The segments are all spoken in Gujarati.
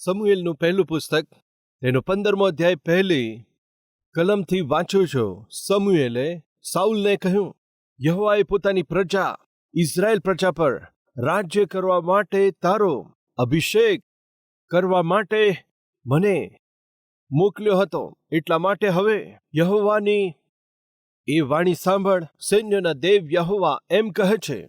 સમુએલનું પહેલું પુસ્તક તેનો 15મો અધ્યાય પહેલી કલમથી વાંચું છું. સમુએલે સાઉલને કહ્યું, યહોવાએ પોતાની પ્રજા ઇઝરાયેલ પ્રજા પર રાજ્ય કરવા માટે તારો અભિષેક કરવા માટે મને મોકલ્યો હતો. એટલા માટે હવે યહોવાની એ વાણી સાંભળ. સૈન્યોના દેવ યહોવા એમ કહે છે,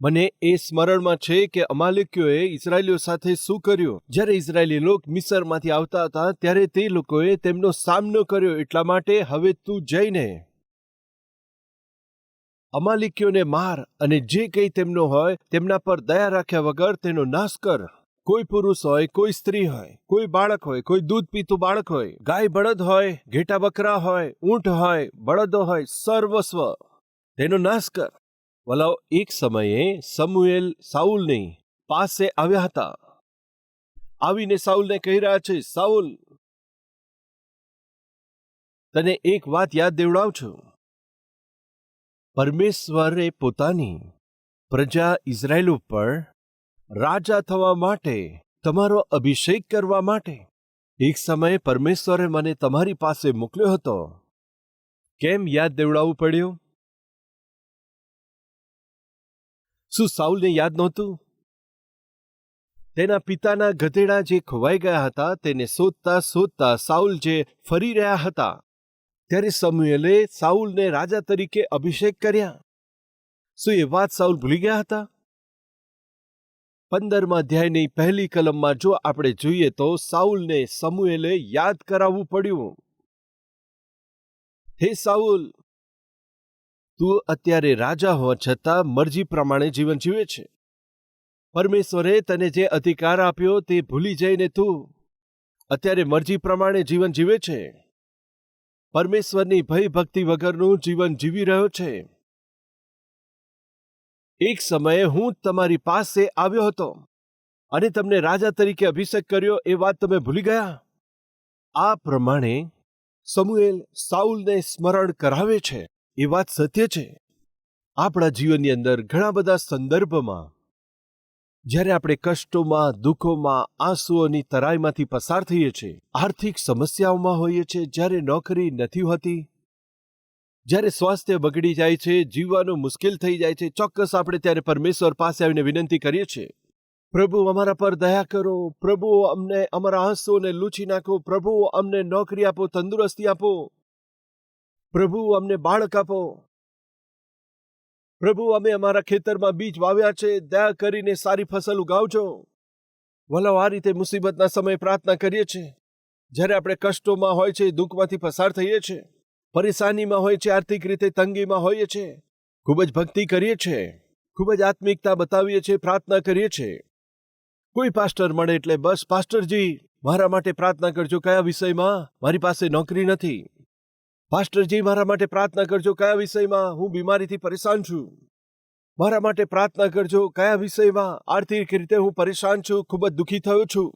મને એ સ્મરણમાં છે કે અમાલેકીઓએ ઇઝરાયેલીઓ સાથે શું કર્યું. જ્યારે ઇઝરાયેલી લોક મિસરમાંથી આવતા હતા ત્યારે તે લોકોએ તેમનો સામનો કર્યો. એટલા માટે હવે તું જઈને અમાલેકીઓને માર અને જે કંઈ તેમનો હોય તેમના પર દયા રાખ્યા વગર તેનો નાશ કર. કોઈ પુરુષ હોય, કોઈ સ્ત્રી હોય, કોઈ બાળક હોય, કોઈ દૂધ પીતું બાળક હોય, ગાય બળદ હોય, ઘેટા બકરા હોય, ઊંટ હોય, બળદો હોય, સર્વસ્વ તેનો નાશ કર. વલાઓ, એક સમયે સમુએલ સાઉલની પાસે આવ્યા હતા. આવીને સાઉલને કહી રહ્યા છે, સાઉલ, તને એક વાત યાદ દેવડાવું છું. પરમેશ્વરે પોતાની પ્રજા ઇઝરાયેલ ઉપર રાજા થવા માટે, તમારો અભિષેક કરવા માટે એક સમયે પરમેશ્વરે મને તમારી પાસે મોકલ્યો હતો. કેમ યાદ દેવડાવવું પડ્યું? શું સાઉલને યાદ નહોતું? તેના પિતાના ગધેડા જે ખોવાઈ ગયા હતા તેને શોધતા શોધતા સાઉલ જે ફરી રહ્યા હતા ત્યારે સમુએલે સાઉલને રાજા તરીકે અભિષેક કર્યા. શું એ વાત સાઉલ ભૂલી ગયા હતા? 15મા અધ્યાયની પહેલી કલમમાં જો આપણે જોઈએ તો સાઉલને સમુએલે યાદ કરાવવું પડ્યું. હે સાઉલ, તું અત્યારે રાજા હોવા છતાં મરજી પ્રમાણે જીવન જીવે છે. પરમેશ્વરે તને જે અધિકાર આપ્યો તે ભૂલી જઈને તું અત્યારે મરજી પ્રમાણે જીવન જીવે છે. પરમેશ્વરની ભય ભક્તિ વગરનું જીવન જીવી રહ્યો છે. એક સમયે હું તમારી પાસે આવ્યો હતો અને તમને રાજા તરીકે અભિષેક કર્યો. એ વાત તમે ભૂલી ગયા? આ પ્રમાણે સમુએલ સાઉલને સ્મરણ કરાવે છે. એ વાત સત્ય છે. આપણા જીવનની અંદર ઘણા બધા સંદર્ભમાં જ્યારે આપણે કષ્ટોમાં, દુઃખોમાં, આંસુઓની તરાઈમાંથી પસાર થઈએ છીએ, આર્થિક સમસ્યાઓમાં હોઈએ છીએ, જ્યારે નોકરી નથી હોતી, જ્યારે સ્વાસ્થ્ય બગડી જાય છે, જીવવાનું મુશ્કેલ થઈ જાય છે, ચોક્કસ આપણે ત્યારે પરમેશ્વર પાસે આવીને વિનંતી કરીએ છીએ, પ્રભુ અમારા પર દયા કરો, પ્રભુ અમને અમારા આંસુઓને લૂછી નાખો, પ્રભુ અમને નોકરી આપો, તંદુરસ્તી આપો, પ્રભુ અમને બાળક આપો, પ્રભુ અમે અમારા ખેતરમાં બીજ વાવ્યા છે, દયા કરીને સારી ફસલ ઉગાવજો. વલાઓ, આ રીતે મુસીબતના સમયે પ્રાર્થના કરીએ છીએ. જ્યારે આપણે કષ્ટોમાં હોય છે, દુઃખમાંથી પસાર થઈએ છીએ, પરેશાનીમાં હોય છે, આર્થિક રીતે તંગીમાં હોઈએ છીએ, ખૂબ જ ભક્તિ કરીએ છીએ, ખૂબ જ આત્મિકતા બતાવીએ છીએ, પ્રાર્થના કરીએ છીએ. કોઈ પાસ્ટર મળે એટલે બસ, પાસ્ટરજી મારા માટે પ્રાર્થના કરજો. કયા વિષયમાં? મારી પાસે નોકરી નથી. પાસ્ટરજી મારા માટે પ્રાર્થના કરજો. કયા વિષયમાં? હું બીમારીથી પરેશાન છું. મારા માટે પ્રાર્થના કરજો. કયા વિષયમાં? આર્થિક રીતે હું પરેશાન છું, ખૂબ જ દુઃખી થયો છું.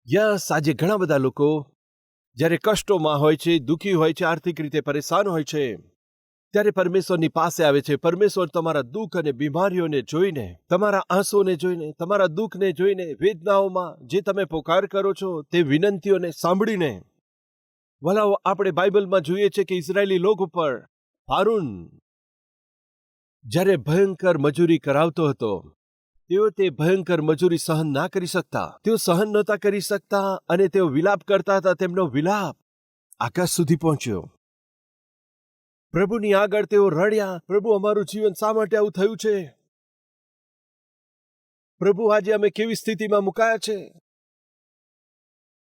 યસ, આજે ઘણા બધા લોકો જ્યારે કષ્ટોમાં હોય છે, દુઃખી હોય છે, આર્થિક રીતે પરેશાન હોય છે, ત્યારે પરમેશ્વરની પાસે આવે છે. પરમેશ્વર તમારા દુઃખ અને બીમારીઓને જોઈને, તમારા આંસુઓને જોઈને, તમારા દુઃખને જોઈને, વેદનાઓમાં જે તમે પોકાર કરો છો તે વિનંતીઓને સાંભળીને, વલાઓ, આપણે બાઇબલમાં જોઈએ છે કે ઇઝરાયેલી લોક ઉપર ફારૂન જ્યારે ભયંકર મજૂરી કરાવતો હતો, તેઓ તે ભયંકર મજૂરી સહન ના કરી શકતા. તેઓ સહન નહોતા કરી શકતા અને તેઓ વિલાપ કરતા હતા. તેમનો વિલાપ આકાશ સુધી પહોંચ્યો. પ્રભુની આગળ તેઓ રડ્યા, પ્રભુ અમારું જીવન શા માટે આવું થયું છે? પ્રભુ, આજે અમે કેવી સ્થિતિમાં મુકાયા છે?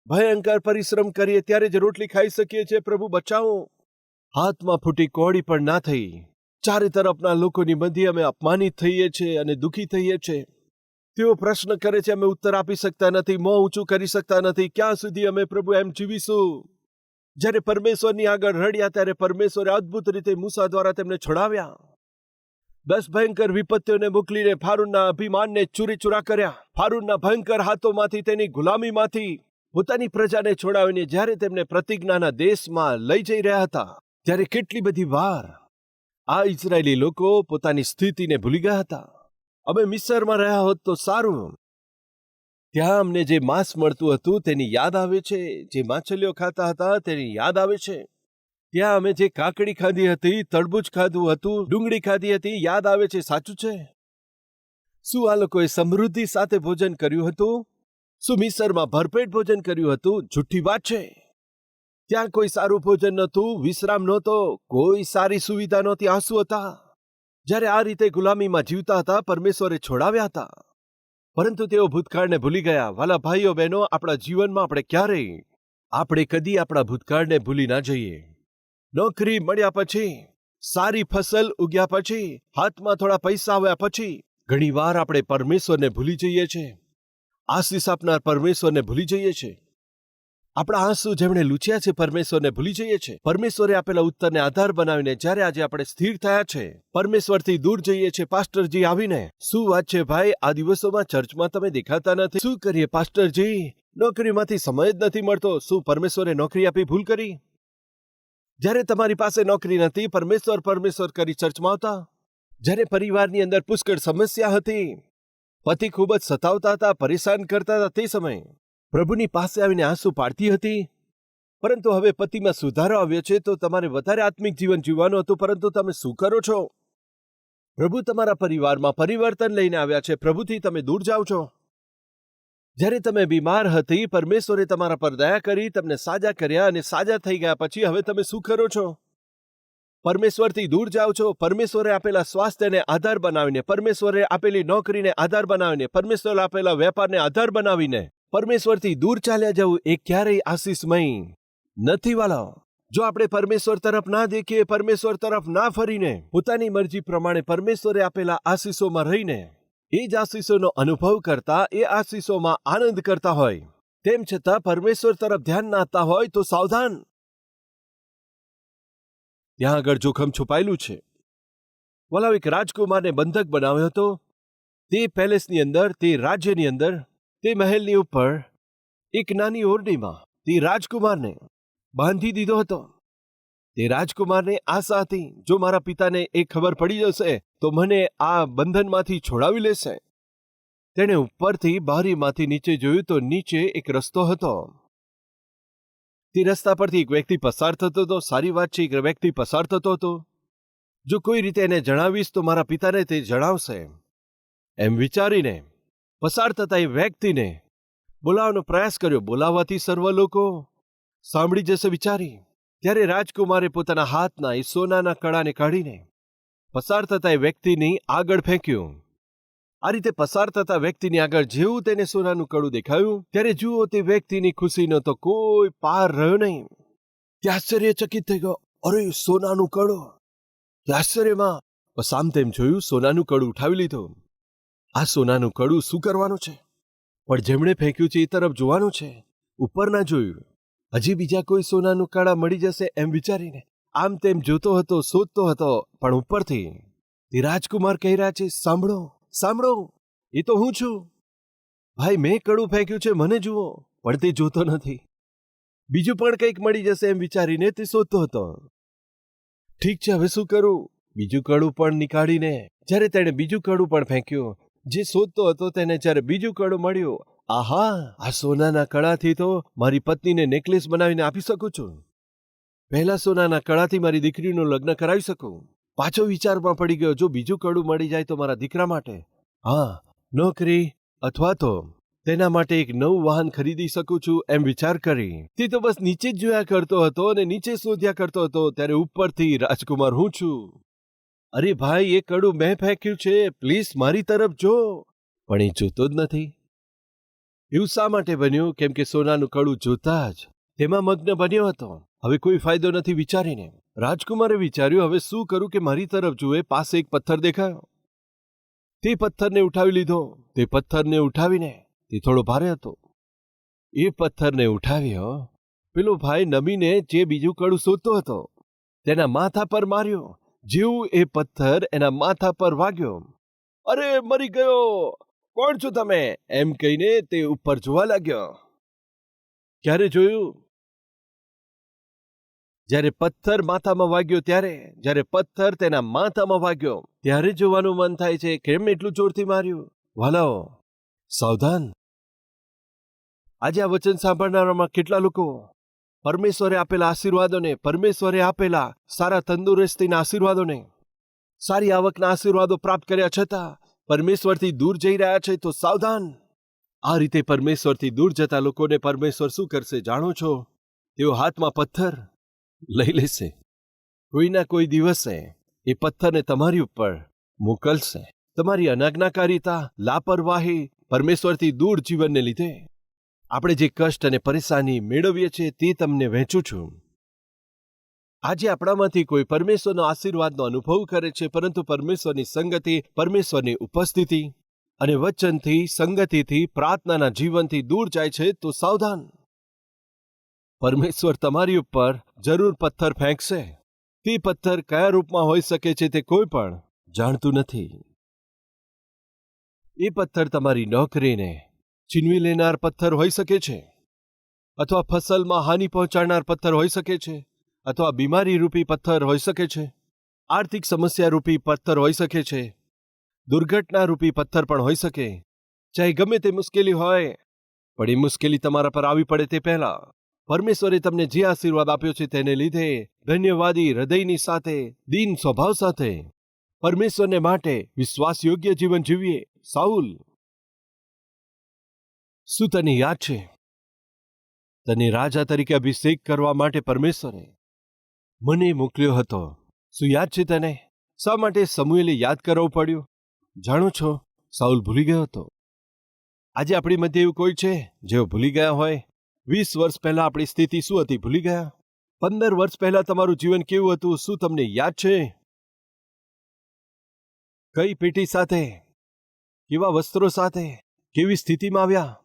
ભયંકર પરિશ્રમ કરીએ ત્યારે જ રોટલી ખાઈ શકીએ છીએ. પ્રભુ બચાવો. હાથમાં ફૂટી કોળી પણ ના થઈ. ચારે તરફના લોકોની મધ્યે અમે અપમાનિત થઈએ છીએ અને દુઃખી થઈએ છીએ. તેઓ પ્રશ્ન કરે છે, અમે ઉત્તર આપી શકતા નથી, મોં ઊંચું કરી શકતા નથી. ક્યાં સુધી અમે પ્રભુ એમ જીવીશું? જ્યારે પરમેશ્વરની આગળ રડ્યા ત્યારે પરમેશ્વરે અદ્ભુત રીતે મૂસા દ્વારા તેમને છોડાવ્યા. 10 ભયંકર વિપત્તિઓને મોકલીને ફારૂનના અભિમાનને ચૂરીચૂરા કર્યા. ફારૂનના ભયંકર હાથોમાંથી, તેની ગુલામીમાંથી પોતાની પ્રજાને છોડાવીને જ્યારે તેમને પ્રતિજ્ઞાના દેશમાં લઈ જઈ રહ્યા હતા ત્યારે કેટલી બધી વાર આ ઇઝરાયેલી લોકો પોતાની સ્થિતિને ભૂલી ગયા હતા. અમે મિસરમાં રહ્યા હોત તો સારું. ત્યાં અમને જે માંસ મળતું હતું તેની યાદ આવે છે, જે માછલીઓ ખાતા હતા તેની યાદ આવે છે. ત્યાં અમે જે કાકડી ખાધી હતી, તરબૂચ ખાધું હતું, ડુંગળી ખાધી હતી, યાદ આવે છે. સાચું છે? શું આ લોકોએ સમૃદ્ધિ સાથે ભોજન કર્યું હતું? શું મિસરમાં ભરપેટ ભોજન કર્યું હતું? જુઠ્ઠી વાત છે. ત્યાં કોઈ સારું ભોજન નહોતું, વિશ્રામ નહોતો, કોઈ સારી સુવિધા નહોતી. આંસુ હતા. જ્યારે આ રીતે ગુલામીમાં જીવતા હતા, પરમેશ્વરે છોડાવ્યા હતા. પરંતુ તેઓ ભૂતકાળને ભૂલી ગયા. વાલા ભાઈઓ બહેનો, આપણા જીવનમાં આપણે કદી આપણા ભૂતકાળને ભૂલી ના જઈએ. નોકરી મળ્યા પછી, સારી ફસલ ઉગ્યા પછી, હાથમાં થોડા પૈસા આવ્યા પછી ઘણીવાર આપણે પરમેશ્વરને ભૂલી જઈએ છીએ. આશીષ આપનાર પરમેશ્વરને ભૂલી જઈએ છીએ. આપણા આંસુ જેમણે લૂછ્યા છે પરમેશ્વરને ભૂલી જઈએ છીએ. પરમેશ્વરે આપેલા ઉત્તરને આધાર બનાવીને જ્યારે આજે આપણે સ્થિર થયા છે, પરમેશ્વરથી દૂર જઈએ છીએ. પાસ્ટરજી આવીને, શું વાત છે ભાઈ, આ દિવસોમાં ચર્ચમાં તમે દેખાતા નથી, શું કરીએ પાસ્ટરજી, નોકરીમાંથી સમય જ નથી મળતો. શું પરમેશ્વરે નોકરી આપી ભૂલ કરી? જ્યારે તમારી પાસે નોકરી નથી, પરમેશ્વર કરી ચર્ચમાં આવતા. જ્યારે પરિવારની અંદર પુષ્કળ સમસ્યા હતી, પતિ ખૂબ જ સતાવતા હતા, પરેશાન કરતા હતા, તે સમયે પ્રભુની પાસે આવીને આંસુ પાડતી હતી. પરંતુ હવે પતિમાં સુધારો આવ્યો છે તો તમારે વધારે આત્મિક જીવન જીવવાનું હતું. પરંતુ તમે શું કરો છો? પ્રભુ તમારા પરિવારમાં પરિવર્તન લઈને આવ્યા છે. પ્રભુથી તમે દૂર જાઓ છો. જ્યારે તમે બીમાર હતી, પરમેશ્વરે તમારા પર દયા કરી, તમને સાજા કર્યા, અને સાજા થઈ ગયા પછી હવે તમે શું કરો છો? પરમેશ્વરથી દૂર જાઓ છો. પરમેશ્વરે આપેલા સ્વાસ્થ્યને આધાર બનાવીને, પરમેશ્વરે આપેલી નોકરીને આધાર બનાવીને, પરમેશ્વરે આપેલા વેપારને આધાર બનાવીને પરમેશ્વરથી દૂર ચાલ્યા જવું એ ક્યારેય આશીષમય નથી વાલાઓ. જો આપણે પરમેશ્વર તરફ ના દેખીએ, પરમેશ્વર તરફ ના ફરીને પોતાની મરજી પ્રમાણે પરમેશ્વરે આપેલા આશીષોમાં રહીને એ જ આશીષોનો અનુભવ કરતા, એ આશીષોમાં આનંદ કરતા હોય, તેમ છતાં પરમેશ્વર તરફ ધ્યાન ના આપતા હોય તો સાવધાન. ત્યાં આગળ જોખમ છુપાયેલું છે. વલાવ એક રાજકુમારને બંધક બનાવ્યો હતો. તે પેલેસની અંદર, તે રાજ્યની અંદર, તે મહેલની ઉપર એક નાની ઓરડીમાં તે રાજકુમારને બાંધી દીધો હતો. તે રાજકુમારને આશા હતી, જો મારા પિતાને એ ખબર પડી જશે તો મને આ બંધનમાંથી છોડાવી લેશે. તેણે ઉપરથી બારીમાંથી નીચે જોયું તો નીચે એક રસ્તો હતો. તે રસ્તા પરથી એક વ્યક્તિ પસાર થતો હતો. સારી વાત છે, એક વ્યક્તિ પસાર થતો હતો. જો કોઈ રીતે એને જણાવીશ તો મારા પિતાને તે જણાવશે, એમ વિચારીને પસાર થતા એ વ્યક્તિને બોલાવવાનો પ્રયાસ કર્યો. બોલાવવાથી સર્વ લોકો સાંભળી જશે વિચારી. ત્યારે રાજકુમારે પોતાના હાથના એ સોનાના કડાને કાઢીને પસાર થતા એ વ્યક્તિની આગળ ફેંક્યું. આ રીતે પસાર થતા વ્યક્તિની આગળ જેવું તેને સોનાનું કડું દેખાયું, ત્યારે જુઓ તે વ્યક્તિની ખુશીનો તો કોઈ પાર રહ્યો નહીં. તે આશ્ચર્યચકિત થઈ ગયો. અરે, સોનાનું કડું! તે આશ્ચર્યમાં સામ તેમ જોયું, સોનાનું કડું ઉઠાવી લીધું. આ સોનાનું કડું શું કરવાનું છે? પણ જેમણે ફેંક્યું છે એ તરફ જોવાનું છે. ઉપર ના જોયું. હજી બીજા કોઈ સોનાનું કડા મળી જશે એમ વિચારીને આમ તેમ જોતો હતો, શોધતો હતો. પણ ઉપરથી તે રાજકુમાર કહી રહ્યા છે, સાંભળો, સાંભળો, એ તો હું છું. ભાઈ, મેં કડું ફેંક્યું છે, મને જુઓ. પણ તે જોતો નથી. બીજું પણ કંઈક મળી જશે એમ વિચારીને તે શોધતો હતો. ઠીક છે, હવે શું કરું? બીજું કડું પણ નીકાળીને જ્યારે તેણે બીજું કડું પણ ફેંક્યું. જે શોધતો હતો તેને જ્યારે બીજું કડું મળ્યું, આહા, આ સોનાના કડાથી તો મારી પત્નીને નેકલેસ બનાવીને આપી શકું છું. પહેલા સોનાના કડાથી મારી દીકરીનું લગ્ન કરાવી શકું. પાછો વિચારમાં પડી ગયો, જો બીજું કડું મળી જાય તો મારા દીકરા માટે, હા, નોકરી અથવા તો તેના માટે એક નવું વાહન ખરીદી શકું છું એમ વિચાર કરી તે તો બસ નીચે જ જોયા કરતો હતો અને નીચે શોધ્યા કરતો હતો. ત્યારે ઉપરથી રાજકુમાર હું છું. અરે ભાઈ, એ કડું મેં ફેંક્યું છે, પ્લીઝ મારી તરફ જો. પણ એ જોતો જ નથી. એવું શા માટે બન્યું? કેમ કે સોનાનું કડું જોતા જ તેમાં મગ્ન બન્યો હતો. હવે કોઈ ફાયદો નથી વિચારીને રાજકુમારે વિચાર્યું, હવે શું કરું કે મારી તરફ જુએ. પાસે એક પથ્થર દેખાયો. તે પથ્થરને ઉઠાવી લીધો. તે પથ્થરને ઉઠાવીને, તે થોડો ભારે હતો, એ પથ્થરને ઉઠાવ્યો. પેલો ભાઈ નમીને જે બીજું કડું શોધતો હતો તેના માથા પર માર્યો. જેવું એ પથ્થર એના માથા પર વાગ્યો, અરે, મરી ગયો, કોણ છો તમે? એમ કહીને તે ઉપર જોવા લાગ્યો. ક્યારે જોયું? જ્યારે પથ્થર માથામાં વાગ્યો ત્યારે, જ્યારે પથ્થર તેના માથામાં વાગ્યો ત્યારે જોવાનું મન થાય છે કેમ એટલું જોરથી માર્યું. વાલાઓ, સાવધાન. આજે આ વચન સાંભળનારામાં કેટલા લોકો પરમેશ્વરે આપેલા આશીર્વાદોને, પરમેશ્વરે આપેલા સારા તંદુરસ્તીના આશીર્વાદોને, સારી આવકના આશીર્વાદો પ્રાપ્ત કર્યા છતાં પરમેશ્વરથી દૂર જઈ રહ્યા છે? તો સાવધાન. આ રીતે પરમેશ્વરથી દૂર જતા લોકોને પરમેશ્વર શું કરશે જાણો છો? તેઓ હાથમાં પથ્થર લઈ લેશે. કોઈના કોઈ દિવસે એ પથ્થરને તમારી ઉપર મોકલશે. તમારી અનાજ્ઞાકારિતા, લાપરવાહી, પરમેશ્વરથી દૂર જીવનને લીધે આપણે જે કષ્ટ અને પરેશાની મેળવીએ છીએ તે તમને વહેંચું છું. આજે આપણામાંથી કોઈ પરમેશ્વરનો આશીર્વાદનો અનુભવ કરે છે, પરંતુ પરમેશ્વરની સંગતિ, પરમેશ્વરની ઉપસ્થિતિ અને વચનથી, સંગતિથી, પ્રાર્થનાના જીવનથી દૂર જાય છે તો સાવધાન. પરમેશ્વર તમારી ઉપર જરૂર પથ્થર ફેંકશે. તે પથ્થર કયા રૂપમાં હોઈ શકે છે તે કોઈ પણ જાણતું નથી. એ પથ્થર તમારી નોકરીને છીનવી લેનાર પથ્થર હોઈ શકે છે, અથવા ફસલમાં હાનિ પહોંચાડનાર પથ્થર હોઈ શકે છે, અથવા બીમારી રૂપી પથ્થર હોઈ શકે છે, આર્થિક સમસ્યા રૂપી પથ્થર હોઈ શકે છે, દુર્ઘટના રૂપી પથ્થર પણ હોઈ શકે. ચાહે ગમે તે મુશ્કેલી હોય, પણ એ મુશ્કેલી તમારા પર આવી પડે તે પહેલા પરમેશ્વરે તમને જે આશીર્વાદ આપ્યો છે તેને લીધે ધન્યવાદી હૃદયની સાથે, દીન સ્વભાવ સાથે પરમેશ્વરને માટે વિશ્વાસયોગ્ય જીવન જીવીએ. સાઉલ, શું તને યાદ છે તને રાજા તરીકે અભિષેક કરવા માટે પરમેશ્વરે મને મોકલ્યો હતો? શું યાદ છે તને? શા માટે સમુએલે યાદ કરવું પડ્યું? જાણો છો, સાઉલ ભૂલી ગયો હતો. આજે આપણી મધ્ય એવું કોઈ છે જેઓ ભૂલી ગયા હોય? 20 વર્ષ પહેલા આપણી સ્થિતિ શું હતી? ભૂલી ગયા? 15 વર્ષ પહેલા તમારું જીવન કેવું હતું? શું તમને યાદ છે? કઈ પેટી સાથે, કેવા વસ્ત્રો સાથે, કેવી સ્થિતિમાં આવ્યા?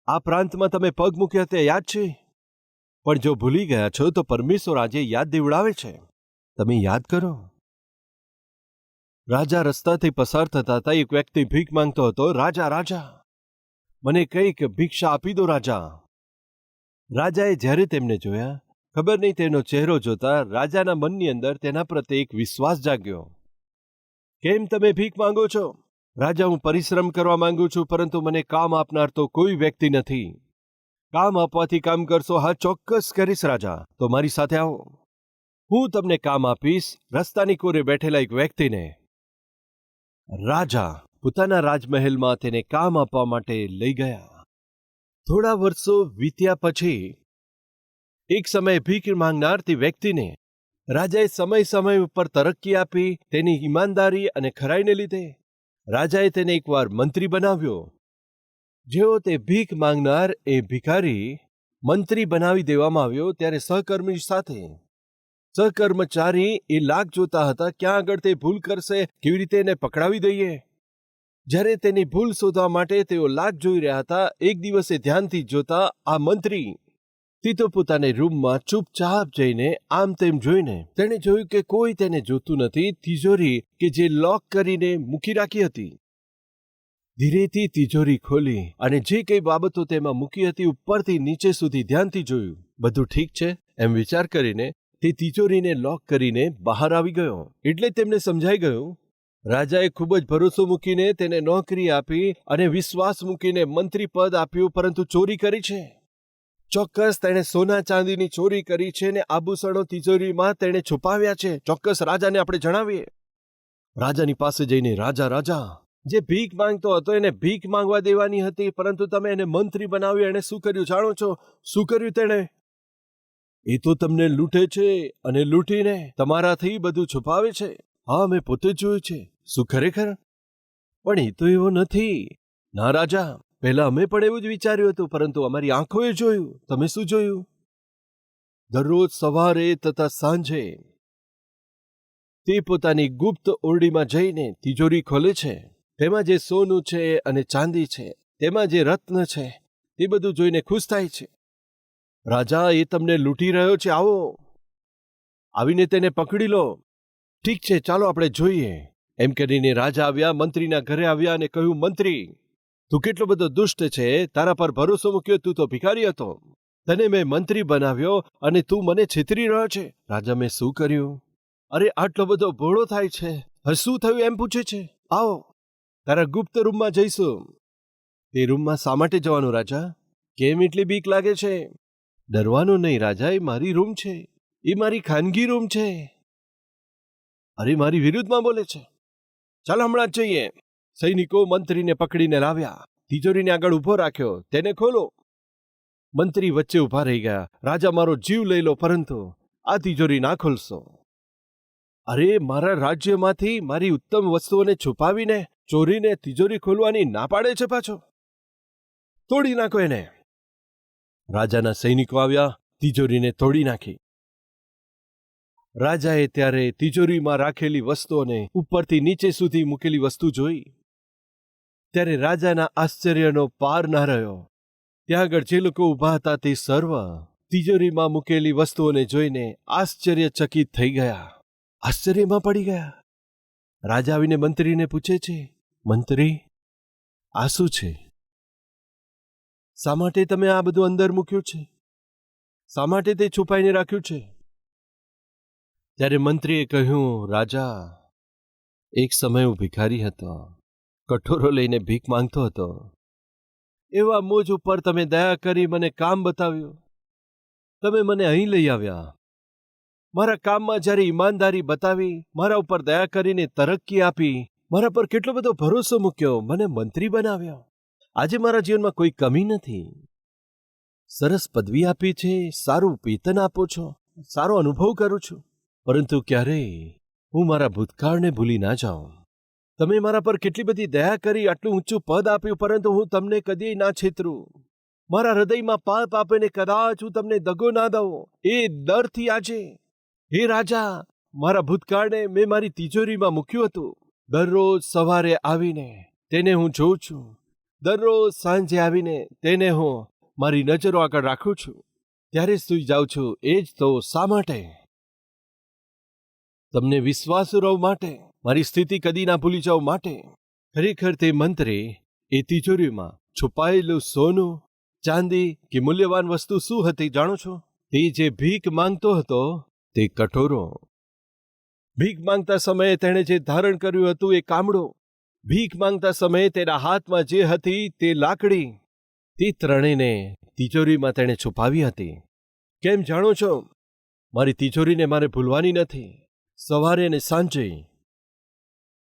આ પ્રાંતમાં તમે પગ મૂક્યા તે યાદ છે? પણ જો ભૂલી ગયા છો તો પરમેશ્વર આજે યાદ દેવડાવે છે. તમે યાદ કરો. રાજા રસ્તાથી પસાર થતા હતા. એક વ્યક્તિ ભીખ માંગતો હતો, રાજા, રાજા, મને કંઈક ભિક્ષા આપી દો રાજા. રાજાએ જ્યારે તેમને જોયા, ખબર નહીં તેનો ચહેરો જોતા રાજાના મનની અંદર તેના પ્રત્યે એક વિશ્વાસ જાગ્યો. કેમ તમે ભીખ માંગો છો? રાજા, હું પરિશ્રમ કરવા માંગુ છું, પરંતુ મને કામ આપનાર તો કોઈ વ્યક્તિ નથી. કામ આપવાથી કામ કરશો? હા, ચોક્કસ કરીશ રાજા. તો મારી સાથે આવો, હું તમને કામ આપીશ. રસ્તાની કોરે બેઠેલા એક વ્યક્તિને રાજા પોતાના રાજમહેલમાં તેને કામ આપવા માટે લઈ ગયા. થોડા વર્ષો વીત્યા પછી એક સમયે ભીખ માંગનાર તે વ્યક્તિને રાજાએ સમય ઉપર તરક્કી આપી. તેની ઈમાનદારી અને ખરાઈને લીધે રાજાએ તેને એકવાર મંત્રી બનાવ્યો. જેવો તે ભીખ માંગનાર એ ભિખારી મંત્રી બનાવી દેવામાં આવ્યો, ત્યારે સહકર્મી સાથે સહકર્મચારી એ લાગ જોતા હતા ક્યાં આગળ તે ભૂલ કરશે, કેવી રીતે એને પકડાવી દઈએ. જ્યારે તેની ભૂલ શોધવા માટે તેઓ લાગ જોઈ રહ્યા હતા, એક દિવસે ધ્યાનથી જોતા આ મંત્રી તીતો પોતાને રૂમમાં ચૂપચાપ જઈને આમ તેમ જોઈને તેણે જોયું કે કોઈ તેને જોતું નથી. તિજોરી કે જે લોક કરીને મૂકી રાખી હતી, ધીરેથી તિજોરી ખોલી અને જે કઈ બાબતો તેમાં મૂકી હતી ઉપરથી નીચે સુધી ધ્યાનથી જોયું. બધું ઠીક છે એમ વિચાર કરીને તે તિજોરીને લોક કરીને બહાર આવી ગયો. એટલે તેમને સમજાઈ ગયું, રાજાએ ખૂબ જ ભરોસો મૂકીને તેને નોકરી આપી અને વિશ્વાસ મૂકીને મંત્રી પદ આપ્યું, પરંતુ ચોરી કરી છે. ચોક્કસ તેણે સોના ચાંદીની ચોરી કરી છે ને આભૂષણો તિજોરીમાં તેણે છુપાવ્યા છે. ચોક્કસ રાજાને આપણે જણાવીએ. રાજાની પાસે જઈને, રાજા, રાજા, જે ભીખ માંગતો હતો એને ભીખ માંગવા દેવાની હતી, પરંતુ તમે એને મંત્રી બનાવ્યો. એણે શું કર્યું જાણો છો? શું કર્યું તેણે? એ તો તમને લૂંટે છે અને લૂંટીને તમારાથી બધું છુપાવે છે. હા, મેં પોતે જ જોયું છે. શું ખરેખર? પણ એ તો એવો નથી. ના રાજા, પહેલા અમે પણ એવું જ વિચાર્યું હતું, પરંતુ અમારી આંખોએ જોયું. તમે શું જોયું? દરરોજ સવારે તથા સાંજે તે પોતાની ગુપ્ત ઓરડીમાં જઈને તિજોરી ખોલે છે. તેમાં જે સોનું છે અને ચાંદી છે, તેમાં જે રત્ન છે, તે બધું જોઈને ખુશ થાય છે. રાજા, એ તમને લૂંટી રહ્યો છે. આવો, આવીને તેને પકડી લો. ઠીક છે, ચાલો આપણે જોઈએ. એમ કરીને રાજા આવ્યા, મંત્રીના ઘરે આવ્યા અને કહ્યું, મંત્રી, તું કેટલો બધો દુષ્ટ છે. તારા પર ભરોસો મૂક્યો, તું તો ભિખારી હતો. તને મેં મંત્રી બનાવ્યો અને તું મને છેતરી રહ્યો છે. રાજા, મેં શું કર્યું? અરે, આટલો બધો ભોળો થાય છે. હવે શું થયું એમ પૂછે છે. આવો, તારા ગુપ્ત રૂમમાં જઈશું. તે રૂમમાં શા માટે જવાનું રાજા? કેમ એટલી બીક લાગે છે? ડરવાનું નહીં રાજા, એ મારી રૂમ છે, એ મારી ખાનગી રૂમ છે. અરે મારી વિરુદ્ધમાં બોલે છે. ચાલ હમણાં જ જઈએ. સૈનિકો મંત્રીને પકડીને લાવ્યા, તિજોરીને આગળ ઊભો રાખ્યો. તેને ખોલો. મંત્રી વચ્ચે ઊભા રહી ગયા. રાજા, મારો જીવ લઈ લો, પરંતુ આ તિજોરી ના ખોલશો. અરે, મારા રાજ્યમાંથી મારી ઉત્તમ વસ્તુઓને છુપાવીને ચોરીને તિજોરી ખોલવાની ના પાડે છે પાછો. તોડી નાખો એને. રાજાના સૈનિકો આવ્યા, તિજોરીને તોડી નાખી. રાજાએ ત્યારે તિજોરીમાં રાખેલી વસ્તુઓને ઉપરથી નીચે સુધી મૂકેલી વસ્તુ જોઈ. ત્યારે રાજાના આશ્ચર્યનો પાર ના રહ્યો. ત્યાં આગળ જે લોકો ઊભા હતા તે સર્વ તિજોરીમાં મૂકેલી વસ્તુઓને જોઈને આશ્ચર્યચકિત થઈ ગયા, આશ્ચર્યમાં પડી ગયા. રાજા આવીને મંત્રીને પૂછે છે, મંત્રી, આ શું છે? શા માટે તમે આ બધું અંદર મૂક્યું છે? શા માટે તે છુપાઈને રાખ્યું છે? ત્યારે મંત્રીએ કહ્યું, રાજા, એક સમય હું ભિખારી હતો, કઠોરો લઈને ભીખ માંગતો હતો. એવા મુજ ઉપર તમે દયા કરી મને કામ બતાવ્યું. તમે મને અહીં લઈ આવ્યા. મારા કામમાં જ્યારે ઈમાનદારી બતાવી, મારા ઉપર દયા કરીને તરક્કી આપી, મારા પર કેટલો બધો ભરોસો મૂક્યો, મને મંત્રી બનાવ્યો. આજે મારા જીવનમાં કોઈ કમી નથી. સરસ પદવી આપી છે, સારું વેતન આપો છો, સારો અનુભવ કરું છું. પરંતુ ક્યારેય હું મારા ભૂતકાળને ભૂલી ના જાઉં. તમે મારા પર કેટલી બધી દયા કરી, આટલું ઊંચું પદ આપ્યું, પરંતુ હું તમને કદી ના છેતરું. મારા હૃદયમાં પાપ આપીને કદાચ હું તમને દગો ના દઉં, એ ડરથી આજે, હે રાજા, મારા ભૂતકાળને મેં મારી તિજોરીમાં મૂક્યું હતું. દરરોજ સવારે આવીને તેને હું જોઉં છું. દરરોજ સાંજે આવીને તેને હું મારી નજરો આગળ રાખું છું. ત્યારે સૂઈ જાઉં છું. એ જ તો શા માટે? તમને વિશ્વાસુ રહું માટે, મારી સ્થિતિ કદી ના ભૂલી જાઉં માટે. ખરેખર તે મંત્રી એ તિજોરીમાં છુપાયેલું સોનું, ચાંદી કે મૂલ્યવાન વસ્તુ શું હતી જાણો છો? તે જે ભીખ માંગતો હતો તે કઠોરો. ભીખ માંગતા સમયે તેણે જે ધારણ કર્યું હતું એ કામડો. ભીખ માંગતા સમયે તેના હાથમાં જે હતી તે લાકડી. તે ત્રણેયને તિજોરીમાં તેણે છુપાવી હતી. કેમ જાણો છો? મારી તિજોરીને મારે ભૂલવાની નથી. સવારે અને સાંજે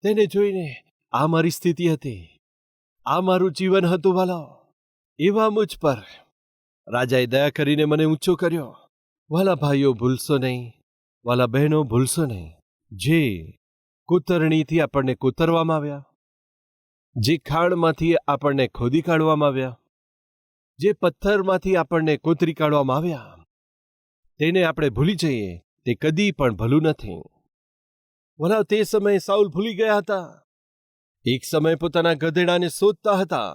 તેને જોઈને આ મારી સ્થિતિ હતી, આ મારું જીવન હતું. વાલા, એવા મુજ પર રાજાએ દયા કરીને મને ઊંચો કર્યો. વાલા ભાઈઓ, ભૂલશો નહીં, વાલા બહેનો, ભૂલશો નહીં. જે કોતરણીથી આપણને કોતરવામાં આવ્યા, જે ખાણમાંથી આપણને ખોદી કાઢવામાં આવ્યા, જે પથ્થરમાંથી આપણને કોતરી કાઢવામાં આવ્યા, તેને આપણે ભૂલી જઈએ તે કદી પણ ભલું નથી. વલા, તે સમયે સાઉલ ભૂલી ગયા હતા. એક સમયે પોતાના ગધેડાને શોધતા હતા.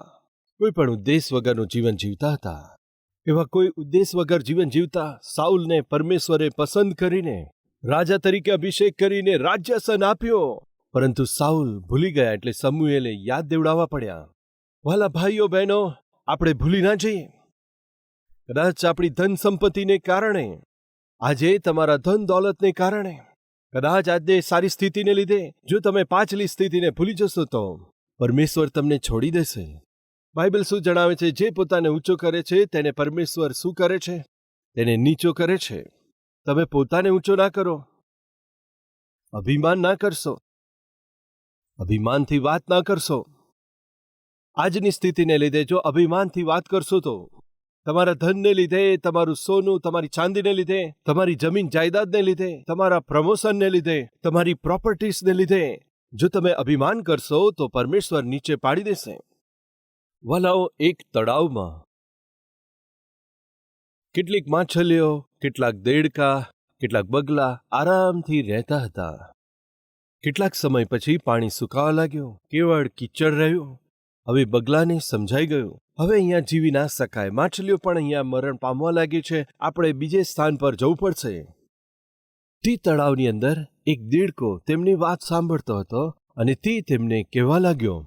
કોઈ પણ ઉદ્દેશ વગરનું જીવન જીવતા હતા. એવા કોઈ ઉદ્દેશ વગર જીવન જીવતા સાઉલને પરમેશ્વરે પસંદ કરીને રાજા તરીકે અભિષેક કરીને રાજ્યાસન આપ્યો. પરંતુ સાઉલ ભૂલી ગયા એટલે સમુએલે યાદ દેવડાવવા પડ્યા. વાલા ભાઈઓ બહેનો, આપણે ભૂલી ના જઈએ. કદાચ આપણી ધન સંપત્તિને કારણે, આજે તમારા ધન દોલતને કારણે, કદાચ આજે સારી સ્થિતિને લીધે જો તમે પાછલી સ્થિતિને ભૂલી જશો તો પરમેશ્વર તમને છોડી દેશે. બાઇબલ શું જણાવે છે? જે પોતાને ઊંચો કરે છે તેને પરમેશ્વર શું કરે છે? તેને નીચો કરે છે. તમે પોતાને ઊંચો ના કરો. અભિમાન ના કરશો. અભિમાનથી વાત ના કરશો. આજની સ્થિતિને લીધે જો અભિમાનથી વાત કરશો તો તમારા ધનને લીધે, તમારું સોનું, તમારી ચાંદીને લીધે, તમારી જમીન જાયદાદને લીધે, તમારા પ્રમોશનને લીધે, તમારી પ્રોપર્ટીઝને લીધે જો તમે અભિમાન કરશો તો પરમેશ્વર નીચે પાડી દેશે. વલાઓ, એક તળાવમાં કેટલીક માછલીઓ, કેટલાક દેડકા, કેટલાક બગલા આરામથી રહેતા હતા. કેટલાક સમય પછી પાણી સુકાવા લાગ્યું, કેવળ કીચડ રહ્યું. હવે બગલાને સમજાઈ ગયું, હવે અહીંયા જીવી ના શકાય, માછલીઓ પણ અહીંયા મરણ પામવા લાગી છે, આપણે બીજે સ્થાન પર જવું પડશે. તે તળાવની અંદર એક દેડકો તેમની વાત સાંભળતો હતો અને તે તેમને કહેવા લાગ્યો,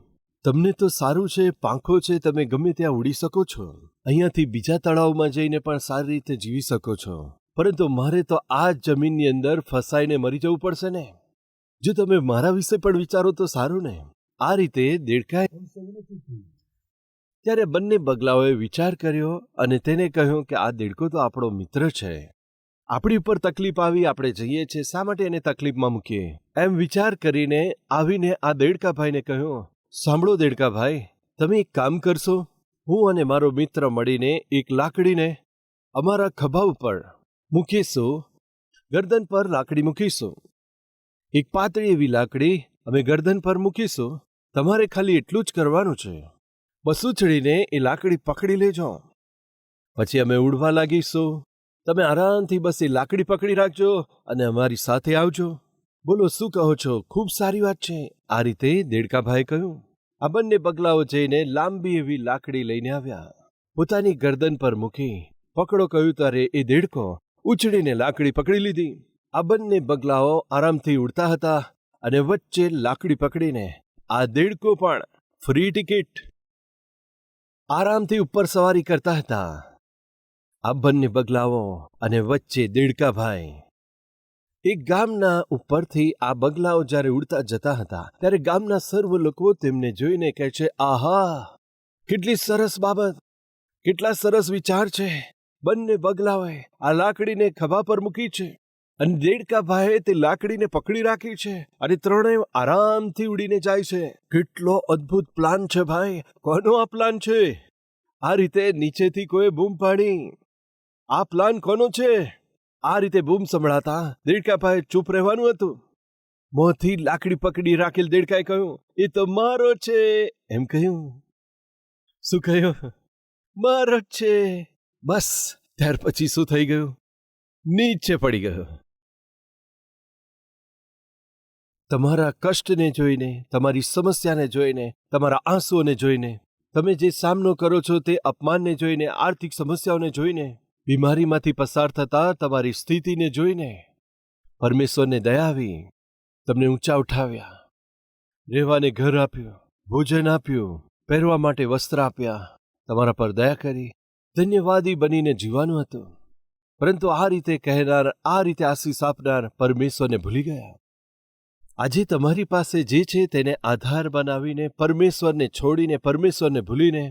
તમને તો સારું છે, પાંખો છે, તમે ગમે ત્યાં ઉડી શકો છો, અહીંયાથી બીજા તળાવમાં જઈને પણ સારી રીતે જીવી શકો છો, પરંતુ મારે તો આ જમીનની અંદર ફસાઈને મરી જવું પડશે ને. જો તમે મારા વિશે પણ વિચારો તો સારું ને. આ રીતે દેડકાએ ત્યારે બંને બગલાઓએ વિચાર કર્યો અને તેને કહ્યું કે આ દેડકો તો આપણો મિત્ર છે. આપણી ઉપર તકલીફ આવી, આપણે જઈએ છીએ, શા માટે એને તકલીફમાં મૂકીએ? એમ વિચાર કરીને આવીને આ દેડકાભાઈને કહ્યું, સાંભળો દેડકાભાઈ, તમે એક કામ કરશો? હું અને મારો મિત્ર મળીને એક લાકડીને અમારા ખભા ઉપર મૂકીશું, ગરદન પર લાકડી મૂકીશું. એક પાતળી એવી લાકડી અમે ગરદન પર મૂકીશું. તમારે ખાલી એટલું જ કરવાનું છે, બસ ઉછળીને એ લાકડી પકડી લેજો. પછી અમે ઉડવા લાગીશું. તમે આરામથી બસ એ લાકડી પકડી રાખજો અને અમારી સાથે આવજો. બોલો, શું કહો છો? ખૂબ સારી વાત છે. આ રીતે દેડકાભાઈએ કહ્યું. આ બંને બગલાઓ જઈને લાંબી એવી લાકડી લઈને આવ્યા, પોતાની ગરદન પર મૂકી. પકડો કહ્યું ત્યારે એ દેડકો ઉછળીને લાકડી પકડી લીધી. આ બંને બગલાઓ આરામથી ઉડતા હતા અને વચ્ચે લાકડી પકડીને આ દેડકો પણ ફ્રી ટિકિટ આરામથી ઉપર સવારી કરતા હતા. આ બંને બગલાઓ અને વચ્ચે દેડકાભાઈ. એક ગામના ઉપરથી આ બગલાઓ જ્યારે ઉડતા જતા હતા ત્યારે ગામના સર્વ લોકો તેમને જોઈને કહે છે, આહા, કેટલી સરસ બાબત, કેટલા સરસ વિચાર છે. બંને બગલાઓએ આ લાકડીને ખભા પર મૂકી છે અને દેડકાભાઈએ તે લાકડીને પકડી રાખી છે અને ત્રણેય આરામથી ઉડીને જાય છે. કેટલો અદ્ભુત પ્લાન છે ભાઈ! કોનો આ પ્લાન છે? આ રીતે નીચેથી કોઈ બૂમ પાડી, આ પ્લાન કોનો છે? આ રીતે બૂમ સંભળાતા દેડકાભાઈએ ચૂપ રહેવાનું હતું. મોંથી લાકડી પકડી રાખેલ દેડકાએ કહ્યું, એ તો મારો છે. એમ કહ્યું. શું કહ્યું? મારો જ છે. બસ ત્યાર પછી શું થઈ ગયું? નીચે પડી ગયો. તમારા કષ્ટને જોઈને, તમારી સમસ્યાને જોઈને, તમારા આંસુઓને જોઈને, તમે જે સામનો કરો છો તે અપમાનને જોઈને, આર્થિક સમસ્યાઓને જોઈને, બીમારીમાંથી પસાર થતા તમારી સ્થિતિને જોઈને પરમેશ્વરને દયા આવી, તમને ઊંચા ઉઠાવ્યા, રહેવાને ઘર આપ્યું, ભોજન આપ્યું, પહેરવા માટે વસ્ત્ર આપ્યા, તમારા પર દયા કરી. ધન્યવાદી બનીને જીવવાનું હતું. પરંતુ આ રીતે કહેનાર, આ રીતે આશીષ આપનાર પરમેશ્વરને ભૂલી ગયા. આજે તમારી પાસે જે છે તેને આધાર બનાવીને, પરમેશ્વરને છોડીને, પરમેશ્વરને ભૂલીને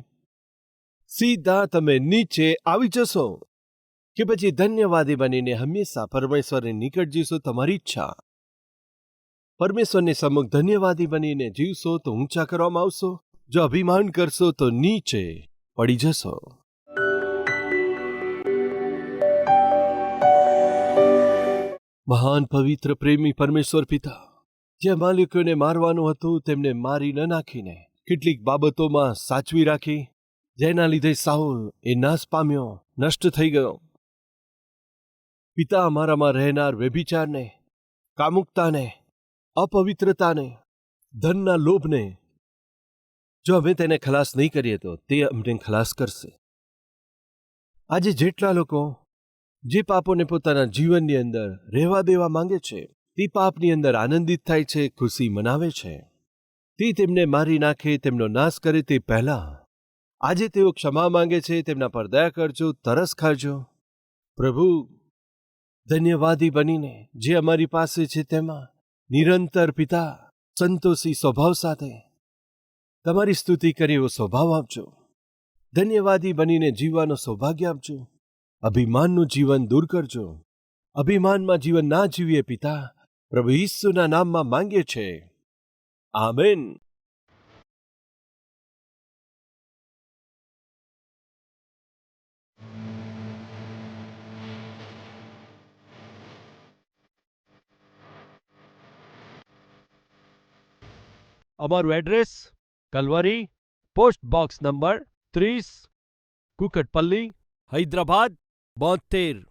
સીધા તમે નીચે આવી જશો કે પછી ધન્યવાદી બનીને હંમેશા પરમેશ્વરની નિકટ જીવશો? તમારી ઈચ્છા. પરમેશ્વરની સમક્ષ ધન્યવાદી બનીને જીવશો તો ઊંચા કરવામાં આવશો. જો અભિમાન કરશો તો નીચે પડી જશો. મહાન પવિત્ર પ્રેમી પરમેશ્વર પિતા, જે અમાલેકીઓને મારવાનું હતું તેમને મારી ન નાખીને કેટલીક બાબતોમાં સાચવી રાખી, જેના લીધે સાઉલ એ નાશ પામ્યો, નષ્ટ થઈ ગયો. પિતા, અમારામાં રહેનાર વ્યભિચારને, કામુકતાને, અપવિત્રતાને, ધનના લોભને, જો અમે તેને ખલાસ નહીં કરીએ તો તે અમને ખલાસ કરશે. આજે જેટલા લોકો જે પાપોને પોતાના જીવનની અંદર રહેવા દેવા માંગે છે, તે પાપની અંદર આનંદિત થાય છે, ખુશી મનાવે છે, તે તેમને મારી નાખે, તેમનો નાશ કરે તે પહેલા આજે તેઓ ક્ષમા માંગે છે. તેમના પર દયા કરજો, તરસ ખાજો. પ્રભુ, ધન્યવાદી બનીને જે અમારી પાસે છે તેમાં નિરંતર પિતા સંતોષી સ્વભાવ સાથે તમારી સ્તુતિ કરી એવો સ્વભાવ આપજો. ધન્યવાદી બનીને જીવવાનો સૌભાગ્ય આપજો. અભિમાનનું જીવન દૂર કરજો. અભિમાનમાં જીવન ના જીવીએ પિતા, પ્રભુ ઈસુના નામમાં માંગીએ છે. આમેન. અમારું address Calvary, post box number 30, Kukatpally, Hyderabad 72.